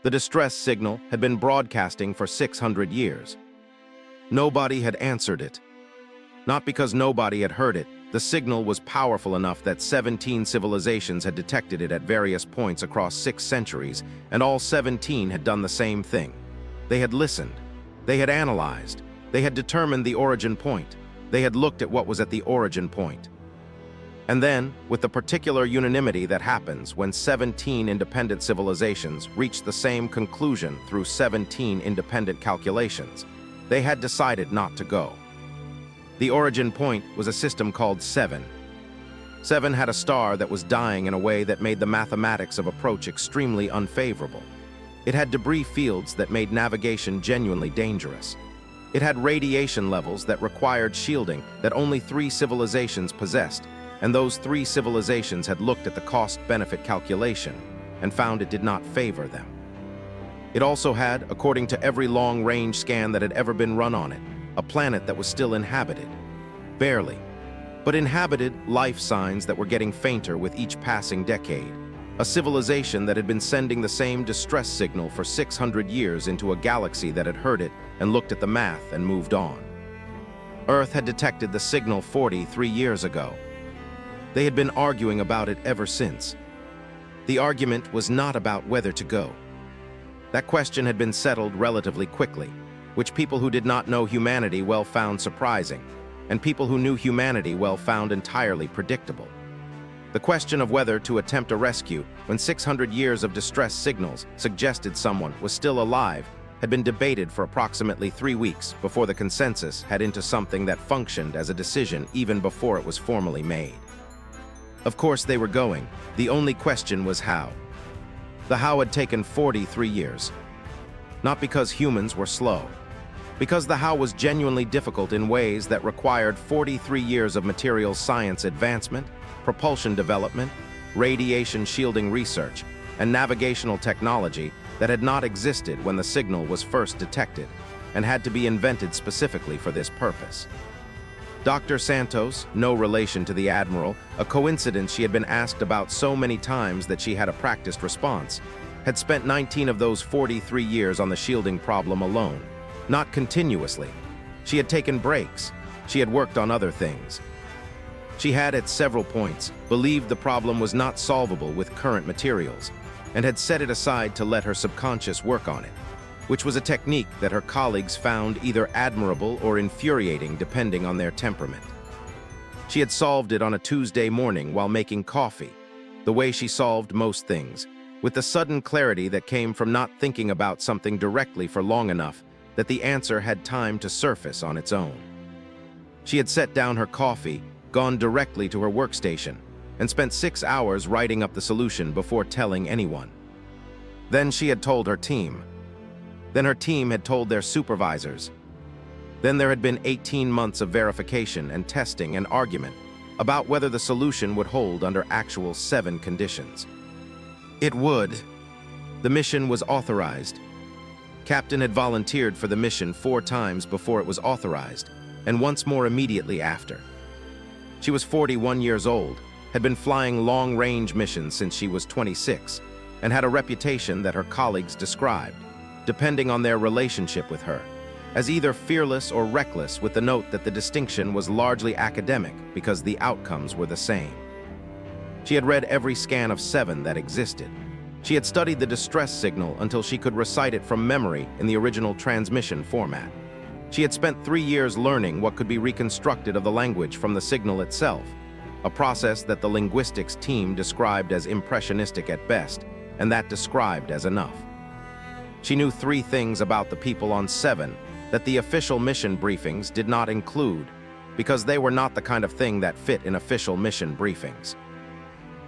The distress signal had been broadcasting for 600 years. Nobody had answered it. Not because nobody had heard it. The signal was powerful enough that 17 civilizations had detected it at various points across 6 centuries, and all 17 had done the same thing. They had listened. They had analyzed. They had determined the origin point. They had looked at what was at the origin point. And then, with the particular unanimity that happens when 17 independent civilizations reach the same conclusion through 17 independent calculations, they had decided not to go. The origin point was a system called 7. 7 had a star that was dying in a way that made the mathematics of approach extremely unfavorable. It had debris fields that made navigation genuinely dangerous. It had radiation levels that required shielding that only 3 civilizations possessed, and those 3 civilizations had looked at the cost-benefit calculation and found it did not favor them. It also had, according to every long-range scan that had ever been run on it, a planet that was still inhabited. Barely, but inhabited life signs that were getting fainter with each passing decade. A civilization that had been sending the same distress signal for 600 years into a galaxy that had heard it and looked at the math and moved on. Earth had detected the signal 43 years ago. They had been arguing about it ever since. The argument was not about whether to go. That question had been settled relatively quickly, which people who did not know humanity well found surprising, and people who knew humanity well found entirely predictable. The question of whether to attempt a rescue when 600 years of distress signals suggested someone was still alive had been debated for approximately 3 weeks before the consensus had into something that functioned as a decision even before it was formally made. Of course they were going. The only question was how. The how had taken 43 years. Not because humans were slow. Because the how was genuinely difficult in ways that required 43 years of materials science advancement, propulsion development, radiation shielding research, and navigational technology that had not existed when the signal was first detected and had to be invented specifically for this purpose. Dr. Santos, no relation to the Admiral, a coincidence she had been asked about so many times that she had a practiced response, had spent 19 of those 43 years on the shielding problem alone. Not continuously. She had taken breaks. She had worked on other things. She had, at several points, believed the problem was not solvable with current materials, and had set it aside to let her subconscious work on it, which was a technique that her colleagues found either admirable or infuriating depending on their temperament. She had solved it on a Tuesday morning while making coffee, the way she solved most things, with the sudden clarity that came from not thinking about something directly for long enough that the answer had time to surface on its own. She had set down her coffee, gone directly to her workstation, and spent 6 hours writing up the solution before telling anyone. Then she had told her team. Then her team had told their supervisors. Then there had been 18 months of verification and testing and argument about whether the solution would hold under actual 7 conditions. It would. The mission was authorized. Captain had volunteered for the mission 4 times before it was authorized, and once more immediately after. She was 41 years old, had been flying long-range missions since she was 26, and had a reputation that her colleagues described, depending on their relationship with her, as either fearless or reckless, with the note that the distinction was largely academic because the outcomes were the same. She had read every scan of 7 that existed. She had studied the distress signal until she could recite it from memory in the original transmission format. She had spent 3 years learning what could be reconstructed of the language from the signal itself, a process that the linguistics team described as impressionistic at best, and that described as enough. She knew 3 things about the people on 7 that the official mission briefings did not include, because they were not the kind of thing that fit in official mission briefings.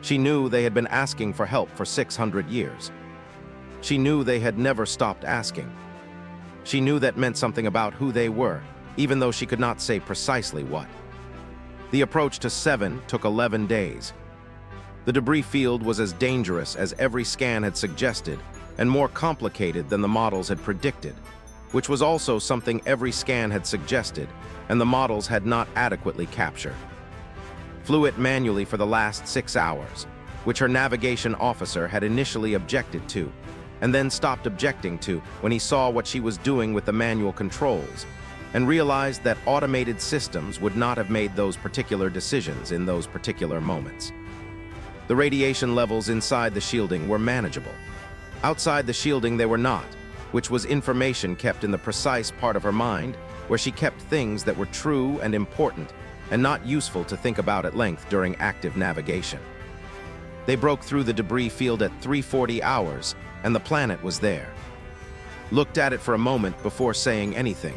She knew they had been asking for help for 600 years. She knew they had never stopped asking. She knew that meant something about who they were, even though she could not say precisely what. The approach to 7 took 11 days. The debris field was as dangerous as every scan had suggested, and more complicated than the models had predicted, which was also something every scan had suggested, and the models had not adequately captured. Flew it manually for the last 6 hours, which her navigation officer had initially objected to, and then stopped objecting to when he saw what she was doing with the manual controls, and realized that automated systems would not have made those particular decisions in those particular moments. The radiation levels inside the shielding were manageable. Outside the shielding they were not, which was information kept in the precise part of her mind where she kept things that were true and important and not useful to think about at length during active navigation. They broke through the debris field at 3:40 hours, and the planet was there. Looked at it for a moment before saying anything.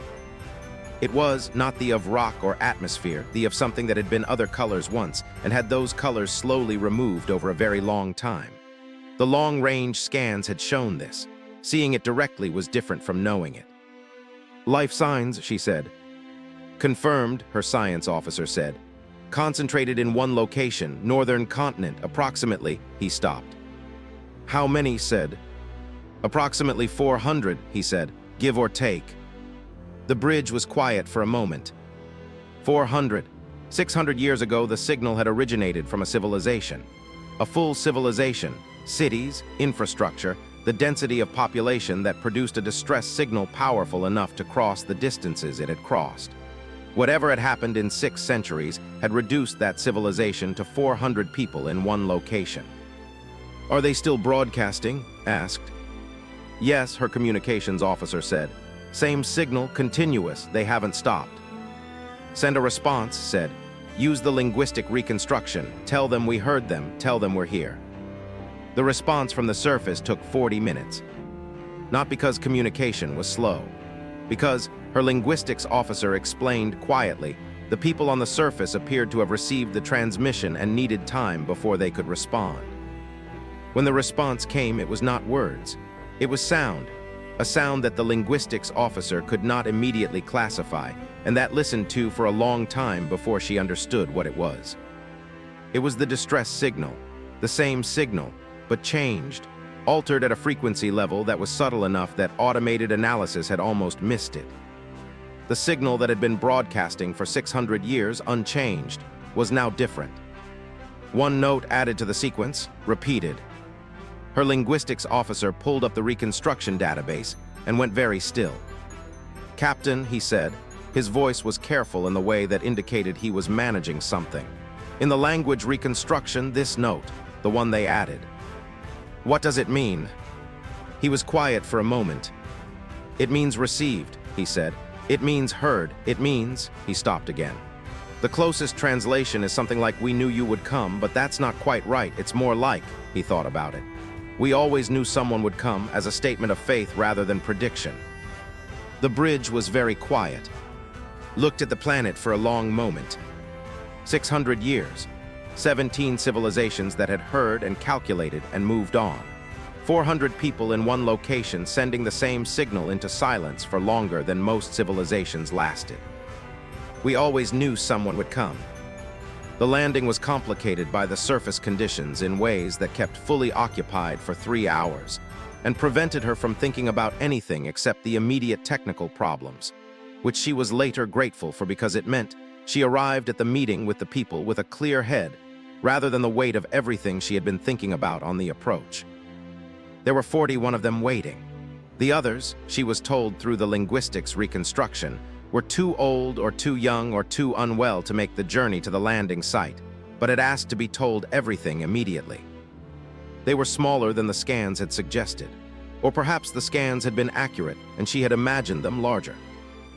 It was not the of rock or atmosphere, the of something that had been other colors once, and had those colors slowly removed over a very long time. The long-range scans had shown this. Seeing it directly was different from knowing it. Life signs, she said. Confirmed, her science officer said. Concentrated in one location, northern continent, approximately, he stopped. How many, said. Approximately 400, he said, give or take. The bridge was quiet for a moment. 400. 600 years ago, the signal had originated from a civilization. A full civilization, cities, infrastructure, the density of population that produced a distress signal powerful enough to cross the distances it had crossed. Whatever had happened in 6 centuries had reduced that civilization to 400 people in one location. Are they still broadcasting? Asked. Yes, her communications officer said. Same signal, continuous, they haven't stopped. Send a response, said. Use the linguistic reconstruction. Tell them we heard them, tell them we're here. The response from the surface took 40 minutes. Not because communication was slow. Because, her linguistics officer explained quietly, the people on the surface appeared to have received the transmission and needed time before they could respond. When the response came, it was not words. It was sound. A sound that the linguistics officer could not immediately classify, and that listened to for a long time before she understood what it was. It was the distress signal, the same signal, but changed, altered at a frequency level that was subtle enough that automated analysis had almost missed it. The signal that had been broadcasting for 600 years unchanged was now different. One note added to the sequence, repeated. Her linguistics officer pulled up the reconstruction database and went very still. Captain, he said, his voice was careful in the way that indicated he was managing something. In the language reconstruction, this note, the one they added. What does it mean? He was quiet for a moment. It means received, he said. It means heard. It means, he stopped again. The closest translation is something like we knew you would come, but that's not quite right. It's more like, he thought about it. We always knew someone would come as a statement of faith rather than prediction. The bridge was very quiet. Looked at the planet for a long moment. 600 years. 17 civilizations that had heard and calculated and moved on. 400 people in one location sending the same signal into silence for longer than most civilizations lasted. We always knew someone would come. The landing was complicated by the surface conditions in ways that kept fully occupied for 3 hours and prevented her from thinking about anything except the immediate technical problems, which she was later grateful for because it meant she arrived at the meeting with the people with a clear head rather than the weight of everything she had been thinking about on the approach. There were 41 of them waiting. The others, she was told through the linguistics reconstruction, were too old or too young or too unwell to make the journey to the landing site, but had asked to be told everything immediately. They were smaller than the scans had suggested, or perhaps the scans had been accurate and she had imagined them larger.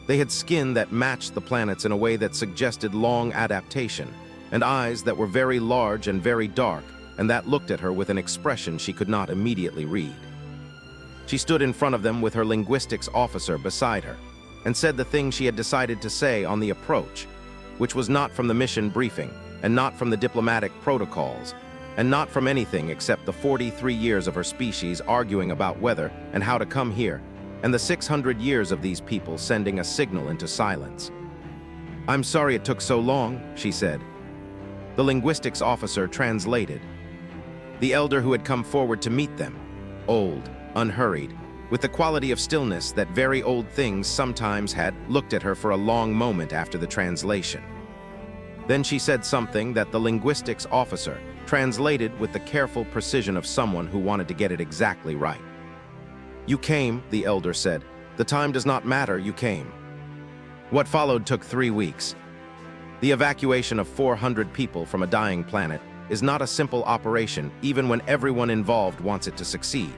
They had skin that matched the planets in a way that suggested long adaptation, and eyes that were very large and very dark, and that looked at her with an expression she could not immediately read. She stood in front of them with her linguistics officer beside her, and said the thing she had decided to say on the approach, which was not from the mission briefing, and not from the diplomatic protocols, and not from anything except the 43 years of her species arguing about whether and how to come here, and the 600 years of these people sending a signal into silence. I'm sorry it took so long, she said. The linguistics officer translated. The elder who had come forward to meet them, old, unhurried, with the quality of stillness that very old things sometimes had, looked at her for a long moment after the translation. Then she said something that the linguistics officer translated with the careful precision of someone who wanted to get it exactly right. You came, the elder said. The time does not matter, you came. What followed took 3 weeks. The evacuation of 400 people from a dying planet is not a simple operation, even when everyone involved wants it to succeed.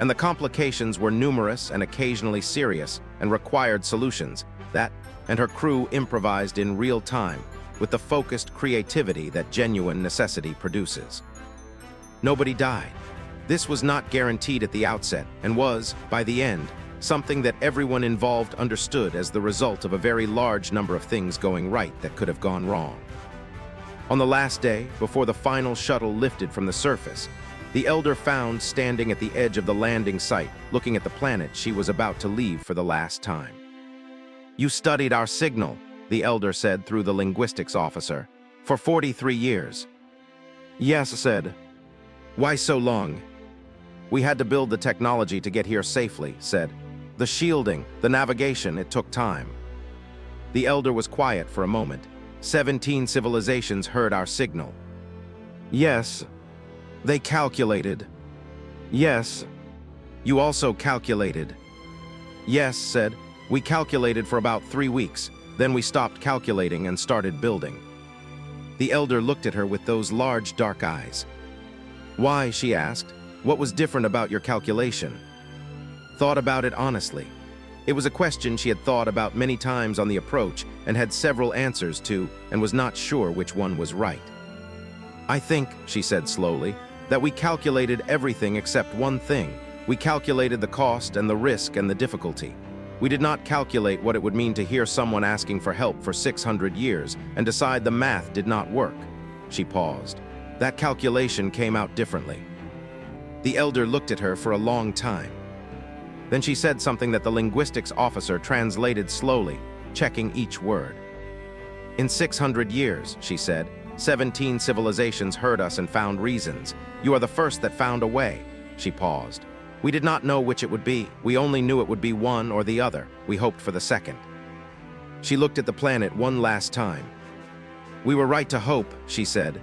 And the complications were numerous and occasionally serious and required solutions that, and her crew improvised in real time with the focused creativity that genuine necessity produces. Nobody died. This was not guaranteed at the outset and was, by the end, something that everyone involved understood as the result of a very large number of things going right that could have gone wrong. On the last day, before the final shuttle lifted from the surface, the elder found standing at the edge of the landing site, looking at the planet she was about to leave for the last time. You studied our signal, the elder said through the linguistics officer, for 43 years. Yes, said. Why so long? We had to build the technology to get here safely, said. The shielding, the navigation, it took time. The elder was quiet for a moment. 17 civilizations heard our signal. Yes. They calculated. Yes. You also calculated. Yes, said. We calculated for about 3 weeks. Then we stopped calculating and started building. The elder looked at her with those large dark eyes. Why, she asked. What was different about your calculation? Thought about it honestly. It was a question she had thought about many times on the approach and had several answers to, and was not sure which one was right. I think, she said slowly, that we calculated everything except one thing. We calculated the cost and the risk and the difficulty. We did not calculate what it would mean to hear someone asking for help for 600 years and decide the math did not work. She paused. That calculation came out differently. The elder looked at her for a long time. Then she said something that the linguistics officer translated slowly, checking each word. In 600 years, she said, 17 civilizations heard us and found reasons. You are the first that found a way. She paused. We did not know which it would be. We only knew it would be one or the other. We hoped for the second. She looked at the planet one last time. We were right to hope, she said.